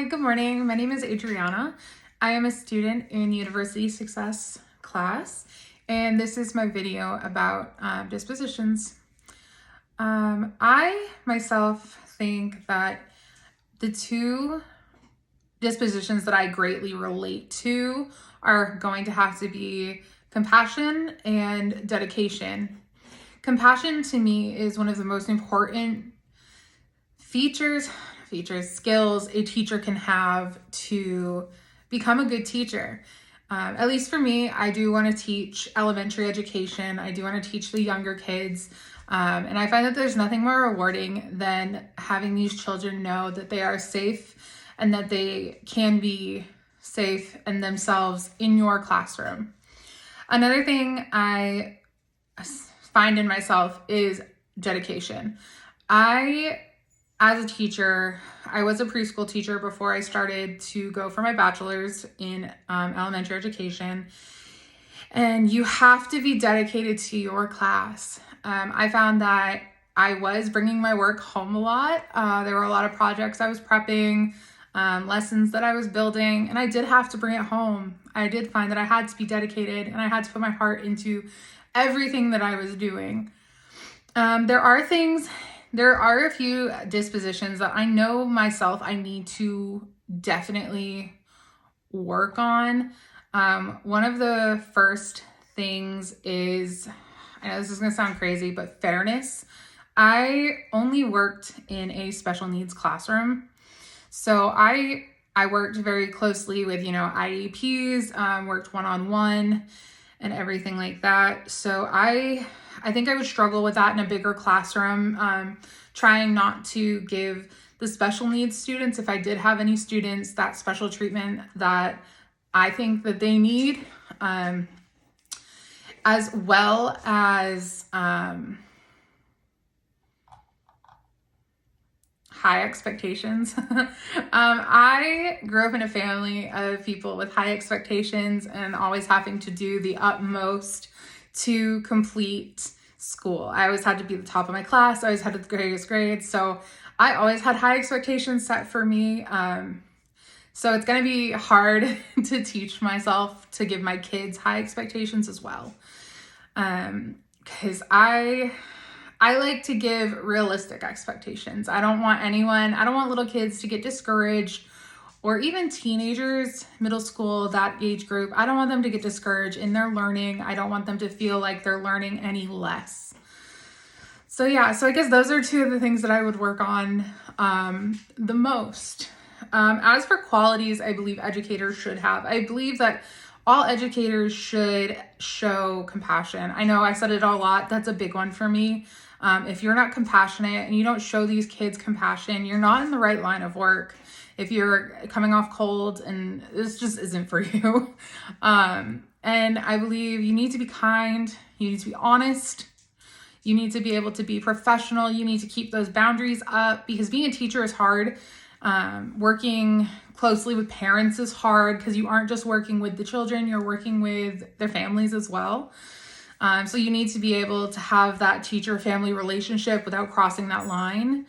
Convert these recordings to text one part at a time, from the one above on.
Hi, good morning. My name is Adriana. I am a student in University Success class, and this is my video about dispositions. I myself think that the two dispositions that I greatly relate to are going to have to be compassion and dedication. Compassion to me is one of the most important skills a teacher can have to become a good teacher. At least for me, I do want to teach elementary education. I do want to teach the younger kids. And I find that there's nothing more rewarding than having these children know that they are safe and that they can be safe and themselves in your classroom. Another thing I find in myself is dedication. As a teacher, I was a preschool teacher before I started to go for my bachelor's in elementary education. And you have to be dedicated to your class. I found that I was bringing my work home a lot. There were a lot of projects I was prepping, lessons that I was building, and I did have to bring it home. I did find that I had to be dedicated and I had to put my heart into everything that I was doing. There are a few dispositions that I know myself I need to definitely work on. One of the first things is, I know this is going to sound crazy, but fairness. I only worked in a special needs classroom. So I worked very closely with, IEPs, worked one-on-one and everything like that. So I think I would struggle with that in a bigger classroom, trying not to give the special needs students, if I did have any students, that special treatment that I think that they need, as well as high expectations. I grew up in a family of people with high expectations and always having to do the utmost to complete school. I always had to be the top of my class. I always had the greatest grades. So I always had high expectations set for me. So it's going to be hard to teach myself to give my kids high expectations as well. Because I like to give realistic expectations. I don't want little kids to get discouraged, or even teenagers, middle school, that age group. I don't want them to get discouraged in their learning. I don't want them to feel like they're learning any less. So I guess those are two of the things that I would work on the most. As for qualities I believe educators should have, I believe that all educators should show compassion. I know I said it a lot. That's a big one for me. If you're not compassionate and you don't show these kids compassion, you're not in the right line of work. If you're coming off cold, and this just isn't for you. And I believe you need to be kind. You need to be honest. You need to be able to be professional. You need to keep those boundaries up, because being a teacher is hard. Working closely with parents is hard, because you aren't just working with the children, you're working with their families as well. So you need to be able to have that teacher-family relationship without crossing that line.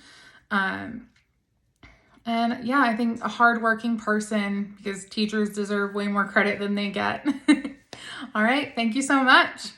I think a hardworking person, because teachers deserve way more credit than they get. All right, thank you so much.